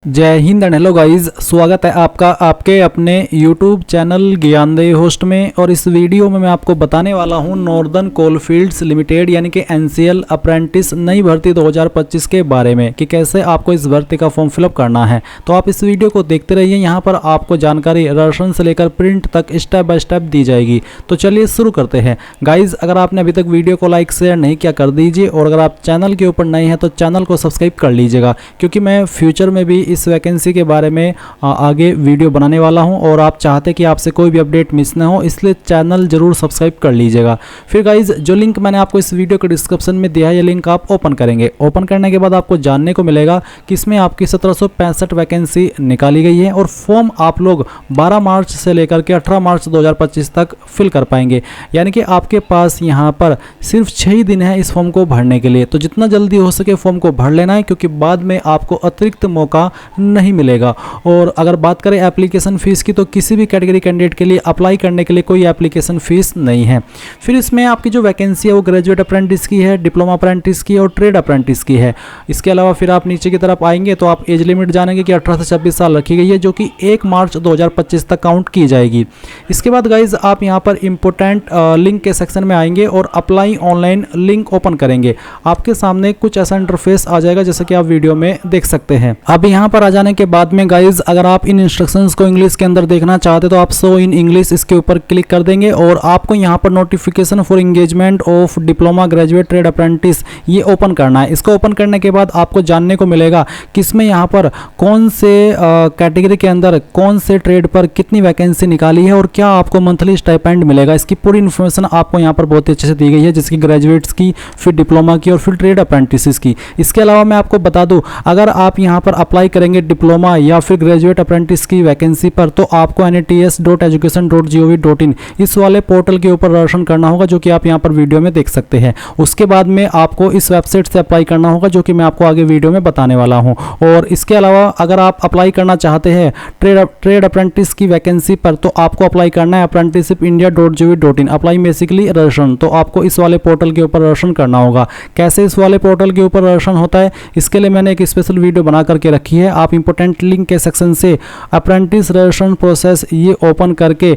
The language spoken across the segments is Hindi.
जय हिंद एंड हेलो गाइस, स्वागत है आपका आपके अपने YouTube चैनल ज्ञानदेव होस्ट में। और इस वीडियो में मैं आपको बताने वाला हूं नॉर्दर्न कोलफील्ड्स लिमिटेड यानी कि NCL अप्रेंटिस नई भर्ती 2025 के बारे में कि कैसे आपको इस भर्ती का फॉर्म फिलअप करना है। तो आप इस वीडियो को देखते रहिए, यहाँ पर आपको जानकारी राशन से लेकर प्रिंट तक स्टेप बाय स्टेप दी जाएगी। तो चलिए शुरू करते हैं। गाइज, अगर आपने अभी तक वीडियो को लाइक शेयर नहीं किया कर दीजिए, और अगर आप चैनल के ऊपर नए हैं तो चैनल को सब्सक्राइब कर लीजिएगा, क्योंकि मैं फ्यूचर में भी इस वैकेंसी के बारे में आगे वीडियो बनाने वाला हूं और आप चाहते कि आपसे कोई भी अपडेट मिस ना हो, इसलिए चैनल जरूर सब्सक्राइब कर लीजिएगा। फिर गाइज, जो लिंक मैंने आपको इस वीडियो के डिस्क्रिप्शन में दिया है, ये लिंक आप ओपन करेंगे। ओपन करने के बाद आपको जानने को मिलेगा कि इसमें आपकी 1765 वैकेंसी निकाली गई है और फॉर्म आप लोग 12 मार्च से लेकर के 18 मार्च 2025 तक फिल कर पाएंगे। यानी कि आपके पास यहाँ पर सिर्फ 6 ही दिन है इस फॉर्म को भरने के लिए। तो जितना जल्दी हो सके फॉर्म को भर लेना है, क्योंकि बाद में आपको अतिरिक्त मौका नहीं मिलेगा। और अगर बात करें एप्लीकेशन फ़ीस की, तो किसी भी कैटेगरी कैंडिडेट के लिए अप्लाई करने के लिए कोई एप्लीकेशन फ़ीस नहीं है। फिर इसमें आपकी जो वैकेंसी है वो ग्रेजुएट अप्रेंटिस की है, डिप्लोमा अप्रेंटिस की और ट्रेड अप्रेंटिस की है। इसके अलावा फिर आप नीचे की तरफ आएंगे तो आप एज लिमिट जानेंगे कि 18 से 26 साल रखी गई है, जो कि 1 मार्च 2025 तक काउंट की जाएगी। इसके बाद गाइज, आप यहाँ पर इंपॉर्टेंट लिंक के सेक्शन में आएंगे और अप्लाई ऑनलाइन लिंक ओपन करेंगे। आपके सामने कुछ ऐसा इंटरफेस आ जाएगा जैसे कि आप वीडियो में देख सकते हैं। अब यहाँ पर आ जाने के बाद में गाइज, अगर आप इन इंस्ट्रक्शंस को इंग्लिश के अंदर देखना चाहते तो आप शो इन इंग्लिश इसके ऊपर क्लिक कर देंगे और आपको यहाँ पर notification for engagement of diploma graduate trade apprentice ये ओपन करना है। इसको ओपन करने के बाद आपको जानने को मिलेगा कि इसमें यहाँ पर कौन से कैटेगरी के अंदर कौन से ट्रेड पर कितनी वैकेंसी निकाली है और क्या आपको मंथली स्टाइपेंड मिलेगा। इसकी पूरी इन्फॉर्मेशन आपको यहाँ पर बहुत ही अच्छे से दी गई है, जिसकी ग्रेजुएट्स की, फिर डिप्लोमा की और फिर ट्रेड अप्रेंटिस की। इसके अलावा मैं आपको बता दूं, अगर आप यहाँ पर अप्लाई करेंगे डिप्लोमा या फिर ग्रेजुएट अप्रेंटिस की वैकेंसी पर, तो आपको NATS.education.gov.in इस वाले पोर्टल के ऊपर रजिस्ट्रेशन करना होगा, जो कि आप यहाँ पर वीडियो में देख सकते हैं। उसके बाद में आपको इस वेबसाइट से अप्लाई करना होगा, जो कि मैं आपको आगे वीडियो में बताने वाला हूँ। और इसके अलावा अगर आप अप्लाई करना चाहते हैं ट्रेड अप्रेंटिस की वैकेंसी पर, तो आपको अप्लाई करना है apprenticeshipindia.gov.in अप्लाई बेसिकली रजिस्ट्रेशन। तो आपको इस वाले पोर्टल के ऊपर रजिस्ट्रेशन करना होगा। कैसे इस वाले पोर्टल के ऊपर रजिस्ट्रेशन होता है, इसके लिए मैंने एक स्पेशल वीडियो बना करके रखी है। आप इंपॉर्टेंट लिंक के सेक्शन से अप्रेंटिस रजिस्ट्रेशन प्रोसेस ये ओपन करके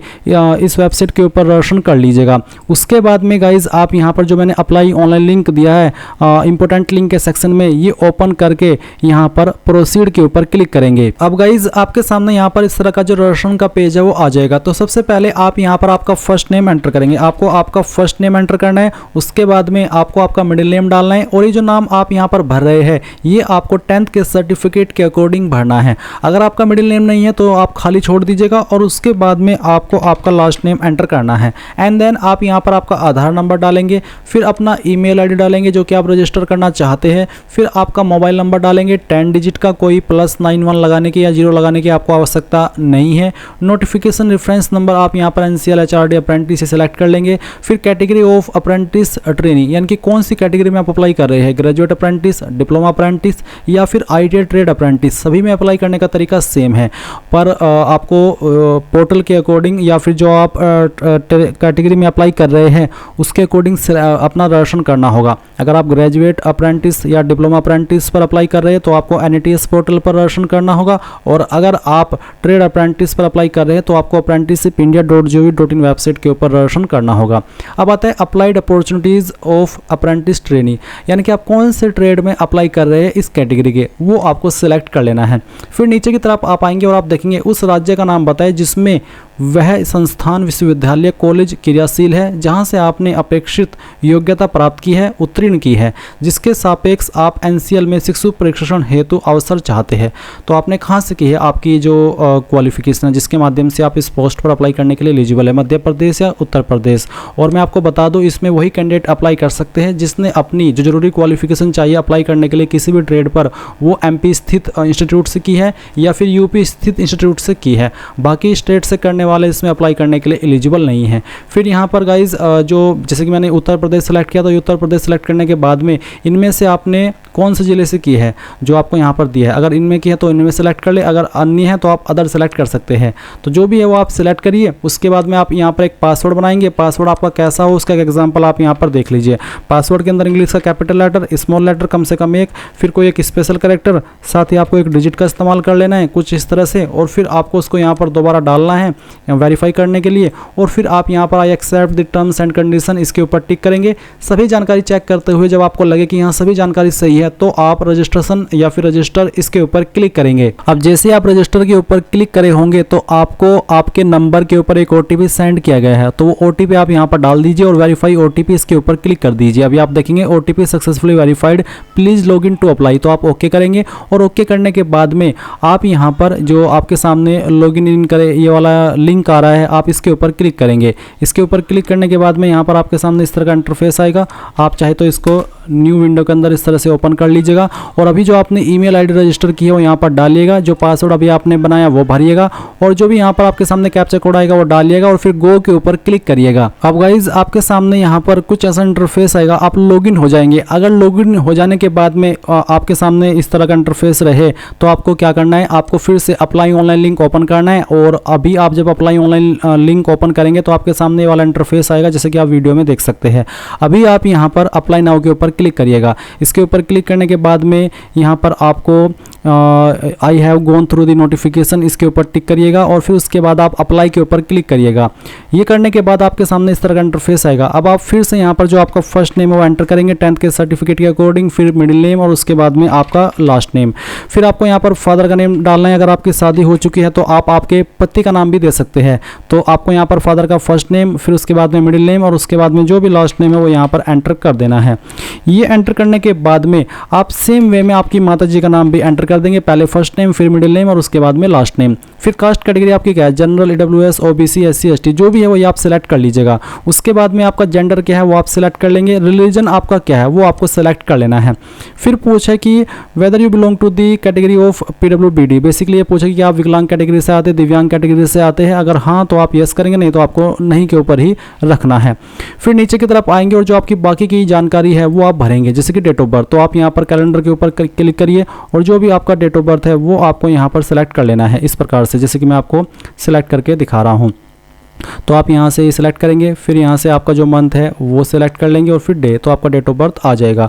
इस वेबसाइट के ऊपर रजिस्ट्रेशन कर लीजिएगा। उसके बाद में गाइज, आप यहाँ पर जो मैंने अप्लाई ऑनलाइन लिंक दिया है इंपॉर्टेंट लिंक के सेक्शन में, ये ओपन करके यहाँ पर प्रोसीड के ऊपर क्लिक करेंगे। अब गाइज, आपके सामने यहाँ पर इस तरह का जो रजिस्ट्रेशन का पेज है वो आ जाएगा। तो सबसे पहले आप यहाँ पर आपका फर्स्ट नेम एंटर करेंगे। आपको आपका फर्स्ट नेम एंटर करना है। उसके बाद में आपको आपका मिडिल नेम डालना है, और ये जो नाम आप यहाँ पर भर रहे हैं ये आपको 10th के सर्टिफिकेट के अकॉर्डिंग भरना है। अगर आपका मिडिल नेम नहीं है तो आप खाली छोड़ दीजिएगा, और उसके बाद में आपको आपका लास्ट नेम एंटर करना है। एंड देन आप यहाँ पर आपका आधार नंबर डालेंगे, फिर अपना ईमेल आईडी डालेंगे जो कि आप रजिस्टर करना चाहते हैं, फिर आपका मोबाइल नंबर डालेंगे 10 डिजिट का, कोई +91 लगाने की या 0 लगाने की आपको आवश्यकता नहीं है। नोटिफिकेशन रेफरेंस नंबर आप यहाँ पर NCL HRD अप्रेंटिस सेलेक्ट कर लेंगे। फिर कैटेगरी ऑफ अप्रेंटिस ट्रेनी, यानी कि कौन सी कैटेगरी में आप अप्लाई कर रहे हैं, ग्रेजुएट अप्रेंटिस, डिप्लोमा अप्रेंटिस या फिर ITI ट्रेड अप्रेंटिस, सभी में अप्लाई करने का तरीका सेम है। पर आपको पोर्टल के अकॉर्डिंग या फिर जो आप कैटेगरी में अप्लाई कर रहे हैं उसके अकॉर्डिंग अपना रजिस्ट्रेशन करना होगा। अगर आप ग्रेजुएट अप्रेंटिस या डिप्लोमा अप्रेंटिस पर अप्लाई कर रहे हैं तो आपको NATS पोर्टल पर रजिस्ट्रेशन करना होगा, और अगर आप ट्रेड अप्रेंटिस पर अप्लाई कर रहे हैं तो आपको apprenticeshipindia.gov.in वेबसाइट के ऊपर रजिस्ट्रेशन करना होगा। अब आता है applied opportunities of apprentice trainee, यानी कि आप कौन से ट्रेड में अप्लाई कर रहे हैं इस कैटेगरी के, वो आपको सिलेक्ट कर लेना है। फिर नीचे की तरफ आप आएंगे और आप देखेंगे उस राज्य का नाम बताएं जिसमें वह संस्थान, विश्वविद्यालय, कॉलेज क्रियाशील है, जहां से आपने अपेक्षित योग्यता प्राप्त की है, उत्तीर्ण की है, जिसके सापेक्ष आप NCL में शिक्षु प्रशिक्षण हेतु अवसर चाहते हैं। तो आपने कहां से की है, आपकी जो क्वालिफिकेशन है जिसके माध्यम से आप इस पोस्ट पर अप्लाई करने के लिए एलिजिबल है, मध्य प्रदेश या उत्तर प्रदेश। और मैं आपको बता दूं, इसमें वही कैंडिडेट अप्लाई कर सकते हैं जिसने अपनी जो जरूरी क्वालिफिकेशन चाहिए अप्लाई करने के लिए किसी भी ट्रेड पर, वो MP स्थित इंस्टीट्यूट से की है या फिर UP स्थित इंस्टीट्यूट से की है। बाकी स्टेट से करने वाले इसमें अप्लाई करने के लिए एलिजिबल नहीं है। फिर यहाँ पर गाइज, जो जैसे कि मैंने उत्तर प्रदेश सेलेक्ट किया, तो उत्तर प्रदेश सेलेक्ट करने के बाद में इनमें से आपने कौन से ज़िले से की है जो आपको यहाँ पर दिया है। अगर इनमें की है तो इनमें सेलेक्ट कर ले, अगर अन्य है तो आप अदर सेलेक्ट कर सकते हैं। तो जो भी है वो आप सेलेक्ट करिए। उसके बाद में आप यहाँ पर एक पासवर्ड बनाएंगे। पासवर्ड आपका कैसा हो उसका एक एग्जांपल आप यहाँ पर देख लीजिए। पासवर्ड के अंदर इंग्लिश का कैपिटल लेटर, स्मॉल लेटर कम से कम एक, फिर कोई एक स्पेशल कैरेक्टर, साथ ही आपको एक डिजिट का इस्तेमाल कर लेना है कुछ इस तरह से, और फिर आपको उसको यहाँ पर दोबारा डालना है वेरीफाई करने के लिए, और फिर आप यहाँ पर I accept the terms and condition इसके ऊपर टिक करेंगे। सभी जानकारी चेक करते हुए जब आपको लगे कि यहाँ सभी जानकारी सही है तो आप रजिस्ट्रेशन या फिर रजिस्टर इसके ऊपर क्लिक करेंगे। अब जैसे आप रजिस्टर के ऊपर क्लिक करे होंगे तो आपको आपके नंबर के ऊपर एक OTP सेंड किया गया है, तो वो OTP आप यहाँ पर डाल दीजिए और वेरीफाई OTP इसके ऊपर क्लिक कर दीजिए। अभी आप देखेंगे OTP successfully verified, please log in to apply, तो आप ओके करेंगे और ओके करने के बाद में आप यहाँ पर जो आपके सामने लॉगिन इन करे ये वाला लिंक आ रहा है आप इसके ऊपर क्लिक करेंगे। इसके ऊपर क्लिक करने के बाद में यहाँ पर आपके सामने इस तरह का इंटरफेस आएगा। आप चाहे तो इसको न्यू विंडो के अंदर इस तरह से ओपन कर लीजिएगा और अभी जो आपने ईमेल आईडी रजिस्टर की है वो यहाँ पर डालिएगा, जो पासवर्ड अभी आपने बनाया वो भरिएगा और जो भी यहाँ पर आपके सामने कैप्चा कोड आएगा वो डालिएगा और फिर गो के ऊपर क्लिक करिएगा। अब गाइज आपके सामने यहाँ पर कुछ ऐसा इंटरफेस आएगा, आप लॉगिन हो जाएंगे। अगर लॉगिन हो जाने के बाद में आपके सामने इस तरह का इंटरफेस रहे तो आपको क्या करना है, आपको फिर से अप्लाई ऑनलाइन लिंक ओपन करना है और अभी आप जब अप्लाई ऑनलाइन लिंक ओपन करेंगे तो आपके सामने वाला इंटरफेस आएगा जैसे कि आप वीडियो में देख सकते हैं। अभी आप यहाँ पर अप्लाई नाउ के ऊपर क्लिक करिएगा। इसके ऊपर क्लिक करने के बाद में यहाँ पर आपको I have gone through the notification इसके ऊपर टिक करिएगा और फिर उसके बाद आप अप्लाई के ऊपर क्लिक करिएगा। ये करने के बाद आपके सामने इस तरह का इंटरफेस आएगा। अब आप फिर से यहाँ पर जो आपका फर्स्ट नेम है वो एंटर करेंगे 10th के सर्टिफिकेट के अकॉर्डिंग, फिर मिडिल नेम और उसके बाद में आपका लास्ट नेम। फिर आपको यहाँ पर फादर का नेम डालना है। अगर आपकी शादी हो चुकी है तो आप आपके पति का नाम भी दे सकते हैं। तो आपको यहाँ पर फादर का फर्स्ट नेम, फिर उसके बाद में मिडिल नेम और उसके बाद में जो भी लास्ट नेम है वो यहाँ पर एंटर कर देना है। ये एंटर करने के बाद में आप सेम वे में आपकी माता जी का नाम भी एंटर कर देंगे, पहले फर्स्ट नेम फिर मिडिल नेम और उसके बाद में लास्ट नेम। फिर कास्ट कैटेगरी आपकी क्या है, general, EWS, OBC, SC, ST जो भी है वो ये आप सिलेक्ट कर लीजिएगा। उसके बाद में आपका जेंडर क्या है वो आप सिलेक्ट कर लेंगे। रिलीजन आपका क्या है वो आपको सिलेक्ट कर लेना है। फिर पूछे कि whether you belong to the category of PWBD, basically ये पूछे कि आप विकलांग कैटेगरी से आते हैं, दिव्यांग कैटेगरी से आते हैं। अगर हाँ तो आप यस करेंगे, नहीं तो आपको नहीं के ऊपर ही रखना है। फिर नीचे की तरफ आएंगे और जो आपकी बाकी की जानकारी है वो आप भरेंगे, जैसे कि डेट ऑफ बर्थ, तो आप यहाँ पर कैलेंडर के ऊपर क्लिक करिए और जो भी आपका डेट ऑफ बर्थ है वो आपको यहाँ पर सिलेक्ट कर लेना है इस प्रकार से, जैसे कि मैं आपको सिलेक्ट करके दिखा रहा हूँ। तो आप यहाँ से सिलेक्ट करेंगे, फिर यहाँ से आपका जो मंथ है वो सिलेक्ट कर लेंगे और फिर डे, तो आपका डेट ऑफ बर्थ आ जाएगा।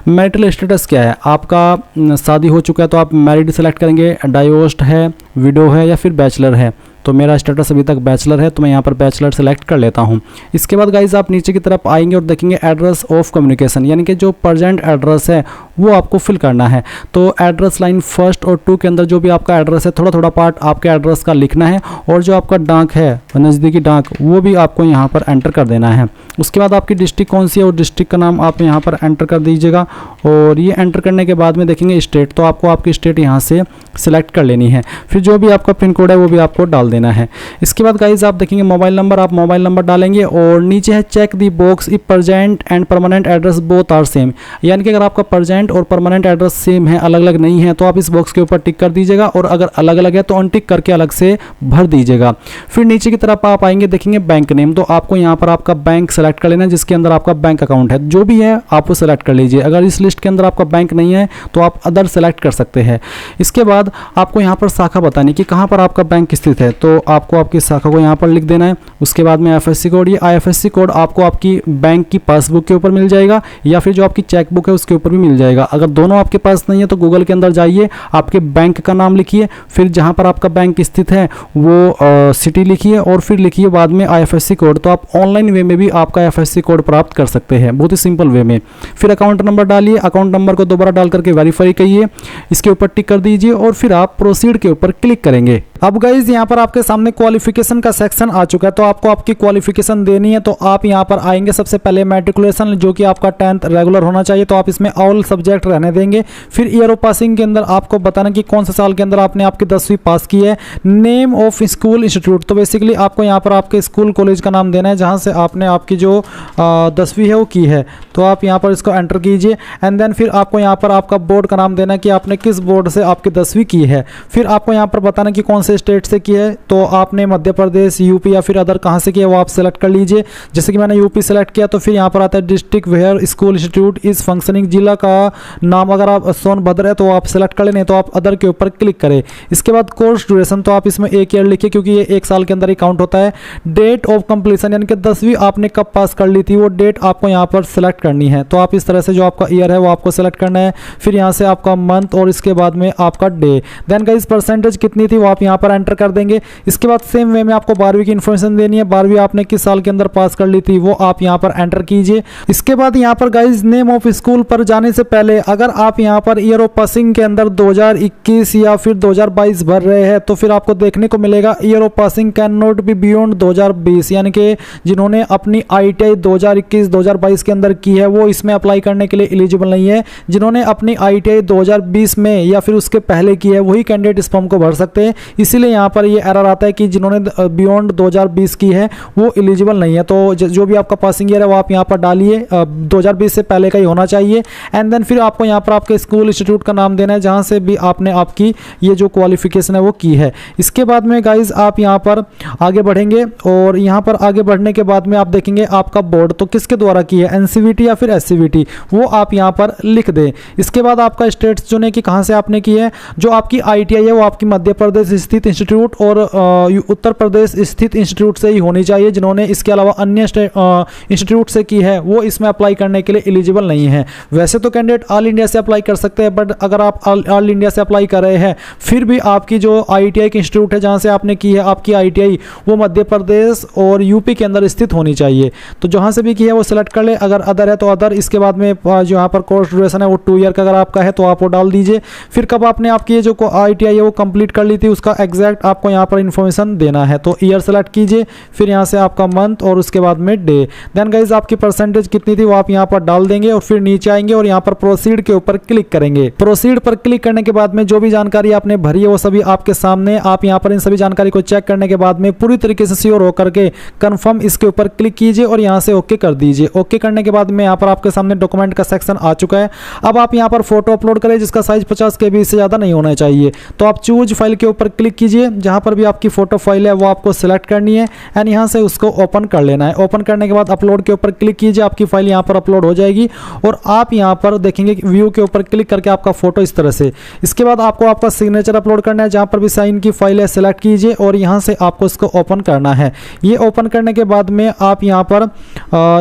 मैरिटल स्टेटस क्या है, आपका शादी हो चुका है तो आप मैरिड सेलेक्ट करेंगे, डाइवोर्स्ड है, विडो है या फिर बैचलर है। तो मेरा स्टेटस अभी तक बैचलर है तो मैं यहाँ पर बैचलर सेलेक्ट कर लेता हूँ। इसके बाद गाइज आप नीचे की तरफ आएंगे और देखेंगे एड्रेस ऑफ कम्युनिकेशन, यानी कि जो प्रेजेंट एड्रेस है वो आपको फिल करना है। तो एड्रेस लाइन 1 और 2 के अंदर जो भी आपका एड्रेस है थोड़ा थोड़ा पार्ट आपके एड्रेस का लिखना है और जो आपका डाक है नज़दीकी डाक वो भी आपको यहाँ पर एंटर कर देना है। उसके बाद आपकी डिस्ट्रिक्ट कौन सी है और डिस्ट्रिक्ट का नाम आप यहाँ पर एंटर कर दीजिएगा और ये एंटर करने के बाद में देखेंगे स्टेट, तो आपको आपकी स्टेट यहाँ से सिलेक्ट कर लेनी है। फिर जो भी आपका पिन कोड है वो भी आपको डाल देना है। इसके बाद गाइज आप देखेंगे मोबाइल नंबर, आप मोबाइल नंबर डालेंगे और नीचे है check the box if present and permanent address both are same, यानी कि अगर आपका प्रेजेंट और परमानेंट एड्रेस सेम है, अलग अलग नहीं है, तो आप इस बॉक्स के ऊपर टिक कर दीजिएगा और अगर अलग अलग है तो अनटिक करके अलग से भर दीजिएगा। फिर नीचे की तरफ आप आएंगे देखेंगे बैंक नेम, तो आपको यहाँ पर आपका बैंक सेलेक्ट कर लेना है जिसके अंदर आपका बैंक अकाउंट है, जो भी है आप वो सेलेक्ट कर लीजिए। अगर इस लिस्ट के अंदर आपका बैंक नहीं है तो आप अदर सेलेक्ट कर सकते हैं। इसके बाद आपको यहाँ पर शाखा बतानी कि कहाँ पर आपका बैंक स्थित है, तो आपको आपकी शाखा को यहाँ पर लिख देना है। उसके बाद में IFSC कोड, ये IFSC कोड आपको आपकी बैंक की पासबुक के ऊपर मिल जाएगा या फिर जो आपकी चेकबुक है उसके ऊपर भी मिल जाएगा। अगर दोनों आपके पास नहीं है तो गूगल के अंदर जाइए, आपके बैंक का नाम लिखिए, फिर जहाँ पर आपका बैंक स्थित है वो सिटी लिखिए और फिर लिखिए बाद में IFSC कोड। तो आप ऑनलाइन वे में भी आपका IFSC कोड प्राप्त कर सकते हैं बहुत ही सिंपल वे में। फिर अकाउंट नंबर डालिए, अकाउंट नंबर को दोबारा डाल करके वेरीफाई करिए, इसके ऊपर टिक कर दीजिए और फिर आप प्रोसीड के ऊपर क्लिक करेंगे। अब गाइज यहाँ पर आपके सामने क्वालिफिकेशन का सेक्शन आ चुका है, तो आपको आपकी क्वालिफिकेशन देनी है। तो आप यहाँ पर आएंगे, सबसे पहले मैट्रिकुलेशन जो कि आपका 10th रेगुलर होना चाहिए, तो आप इसमें ऑल सब्जेक्ट रहने देंगे। फिर ईयर ऑफ पासिंग के अंदर आपको बताना कि कौन से साल के अंदर आपने आपकी 10वीं पास की है। नेम ऑफ स्कूल इंस्टीट्यूट, तो बेसिकली आपको यहाँ पर आपके स्कूल कॉलेज का नाम देना है जहाँ से आपने आपकी जो 10वीं है वो की है, तो आप यहाँ पर इसको एंटर कीजिए। एंड देन फिर आपको यहाँ पर आपका बोर्ड का नाम देना है कि आपने किस बोर्ड से आपकी 10वीं की है। फिर आपको यहाँ पर बताना कि कौन से स्टेट से की है, तो आपने मध्य प्रदेश, यूपी या फिर अदर कहाँ से किया वो आप सेलेक्ट कर लीजिए। जैसे कि मैंने यूपी सेलेक्ट किया तो फिर यहाँ पर आता है district where school institute is functioning. जिला का नाम अगर आप सोनभद्र है तो आप सेलेक्ट कर लें, तो आप अदर के ऊपर क्लिक करें। इसके बाद कोर्स ड्यूरेशन, तो आप इसमें 1 ईयर लिखिए क्योंकि ये 1 साल के अंदर ही काउंट होता है। डेट ऑफ कंप्लीशन यानी कि 10वीं आपने कब पास कर ली थी वो डेट आपको यहाँ पर सेलेक्ट करनी है। तो आप इस तरह से जो आपका ईयर है वो आपको सेलेक्ट करना है। फिर यहाँ से आपका मंथ और इसके बाद में आपका डे। देन गाइस परसेंटेज कितनी थी वो आप यहाँ पर एंटर कर देंगे। इसके बाद सेम वे में आपको 12वीं की इन्फॉर्मेशन देनी है। 12वीं आपने किस साल के अंदर पास कर ली थी वो आप यहाँ पर एंटर कीजिए। इसके बाद यहाँ पर गाइस नेम ऑफ स्कूल पर जाने से पहले अगर आप यहाँ पर ईयर ऑफ पासिंग के अंदर 2021 या फिर 2022 भर रहे हैं तो फिर आपको देखने को मिलेगा year of passing can not be beyond 2020, यानी कि जिन्होंने अपनी ITI 2021-2022 के अंदर की है वो इसमें अप्लाई करने के लिए एलिजिबल नहीं है। जिन्होंने अपनी ITI 2020 में या फिर उसके पहले की है वही कैंडिडेट इस फॉर्म को भर सकते हैं। इसीलिए यहाँ पर ये एरर आता है कि जिन्होंने बियॉन्ड 2020 की है वो एलिजिबल नहीं है। तो जो भी आपका पासिंग ईयर है वो आप यहाँ पर डालिए, 2020 से पहले का ही होना चाहिए। एंड देन फिर आपको यहाँ पर आपके स्कूल इंस्टीट्यूट का नाम देना है जहाँ से भी आपने आपकी ये जो क्वालिफिकेशन है वो की है। इसके बाद में गाइज आप यहाँ पर आगे बढ़ेंगे और यहाँ पर आगे बढ़ने के बाद में आप देखेंगे आपका बोर्ड तो किसके द्वारा की है, NCVT या फिर SCVT, वो आप यहाँ पर लिख दें। इसके बाद आपका स्टेट्स चुने कि कहाँ से आपने की है। जो आपकी ITI है वो आपकी मध्य प्रदेश स्थित इंस्टीट्यूट और उत्तर प्रदेश स्थित इंस्टीट्यूट से ही होनी चाहिए। जिन्होंने इसके अलावा अन्य इंस्टीट्यूट से की है वो इसमें अप्लाई करने के लिए एलिजिबल नहीं है। वैसे तो कैंडिडेट ऑल इंडिया से अप्लाई कर सकते हैं, बट अगर आप ऑल इंडिया से अप्लाई कर रहे हैं फिर भी आपकी जो ITI की इंस्टीट्यूट है जहाँ से आपने की है आपकी ITI वो मध्य प्रदेश और यूपी के अंदर स्थित होनी चाहिए। तो जहाँ से भी की है वो सिलेक्ट कर ले। अगर अदर है तो अदर। इसके बाद में जो यहाँ पर कोर्स ड्यूरेशन है वो 2 ईयर का अगर आपका है तो आप वो डाल दीजिए। फिर कब आपने आपकी ये जो ITI है वो कंप्लीट कर ली थी उसका एग्जैक्ट आपको यहाँ पर इन्फॉर्मेशन देना है। तो ईयर सेलेक्ट कीजिए, फिर यहाँ से आपका मंथ और उसके बाद में डे। देन गाइज आपकी परसेंटेज कितनी थी वो आप यहाँ पर डाल देंगे और फिर नीचे आएंगे और यहाँ पर प्रोसीड के ऊपर क्लिक करेंगे। प्रोसीड पर क्लिक करने के बाद में जो भी जानकारी आपने भरी है वो सभी आपके सामने। आप यहाँ पर इन सभी जानकारी को चेक करने के बाद में पूरी तरीके से श्योर होकर के कंफर्म इसके ऊपर क्लिक कीजिए और यहाँ से ओके कर दीजिए। ओके करने के बाद में यहाँ पर आपके सामने डॉक्यूमेंट का सेक्शन आ चुका है। अब आप यहाँ पर फोटो अपलोड करें जिसका साइज 50 KB से ज़्यादा नहीं होना चाहिए। तो आप चूज फाइल के ऊपर क्लिक कीजिए, जहाँ पर भी आपकी फोटो फाइल है वो आपको सिलेक्ट करनी है एंड यहाँ से उसको ओपन कर लेना है। ओपन करने के बाद अपलोड के ऊपर क्लिक कीजिए, आपकी फाइल यहाँ पर अपलोड हो जाएगी और आप यहाँ पर देखेंगे व्यू के ऊपर क्लिक करके आपका फोटो इस तरह से। इसके बाद आपको आपका सिग्नेचर अपलोड करना है, जहाँ पर भी साइन की फाइल है सिलेक्ट कीजिए और यहाँ से आपको इसको ओपन करना है। ये ओपन करने के बाद में आप यहाँ पर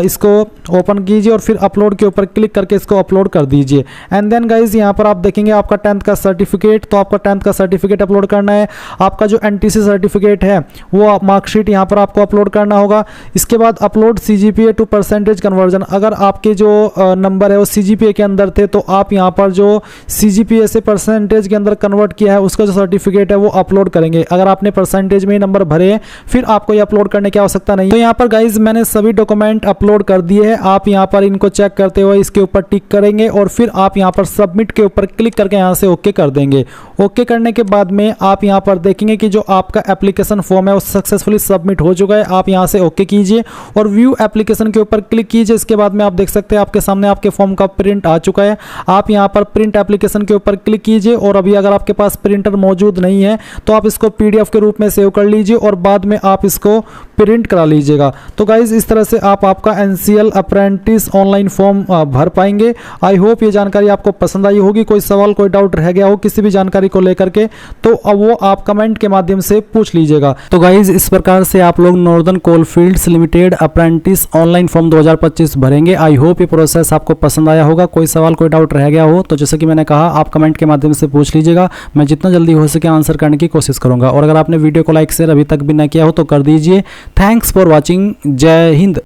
इसको ओपन कीजिए और फिर अपलोड के ऊपर क्लिक करके इसको अपलोड कर दीजिए। एंड देन गाइज यहाँ पर आप देखेंगे आपका 10th का सर्टिफिकेट, तो आपका 10th का सर्टिफिकेट अपलोड करना है। आपका जो NTC सर्टिफिकेट है वो मार्कशीट यहाँ पर आपको अपलोड करना होगा। इसके बाद upload CGPA to percentage conversion. अगर आपके जो नंबर है वो CGPA के अंदर थे तो आप यहाँ पर जो CGPA से परसेंटेज के अंदर कन्वर्ट किया है उसका जो सर्टिफिकेट है वो अपलोड करेंगे। अगर आपने परसेंटेज में ही नंबर भरे हैं फिर आपको ये अपलोड करने की आवश्यकता नहीं। तो यहाँ पर गाइज मैंने सभी डॉक्यूमेंट अपलोड कर दिए हैं। आप यहाँ पर इनको चेक करते हुए इसके ऊपर टिक करेंगे और फिर आप यहाँ पर सबमिट के ऊपर क्लिक करके यहाँ से ओके कर देंगे। ओके करने के बाद में आप यहाँ पर देखेंगे कि जो आपका एप्लीकेशन फॉर्म है वो सक्सेसफुली सबमिट हो चुका है। आप यहाँ से ओके कीजिए और व्यू एप्लीकेशन के ऊपर क्लिक कीजिए। इसके बाद में आप देख सकते हैं आपके सामने आपके फॉर्म का प्रिंट आ चुका है। आप यहाँ पर प्रिंट एप्लीकेशन के ऊपर क्लिक कीजिए और अभी अगर आपके पास प्रिंटर मौजूद नहीं है तो आप इसको PDF के रूप में सेव कर लीजिए और बाद में आप इसको प्रिंट करा लीजिएगा। तो गाइज इस तरह से आप आपका NCL अप्रेंटिस ऑनलाइन फॉर्म भर पाएंगे। आई होप ये जानकारी आपको पसंद आई होगी। कोई सवाल कोई डाउट रह गया हो किसी भी जानकारी को लेकर के तो अब वो आप कमेंट के माध्यम से पूछ लीजिएगा। तो गाइज इस प्रकार से आप लोग northern coalfields limited apprentice online form 2025 भरेंगे। आई होप ये प्रोसेस आपको पसंद आया होगा। कोई सवाल कोई डाउट रह गया हो तो जैसे कि मैंने कहा आप कमेंट के माध्यम से पूछ लीजिएगा। मैं जितना जल्दी हो सके आंसर करने की कोशिश करूंगा और अगर आपने वीडियो को लाइक शेयर अभी तक भी न किया हो तो कर दीजिए। Thanks for watching. जय हिंद।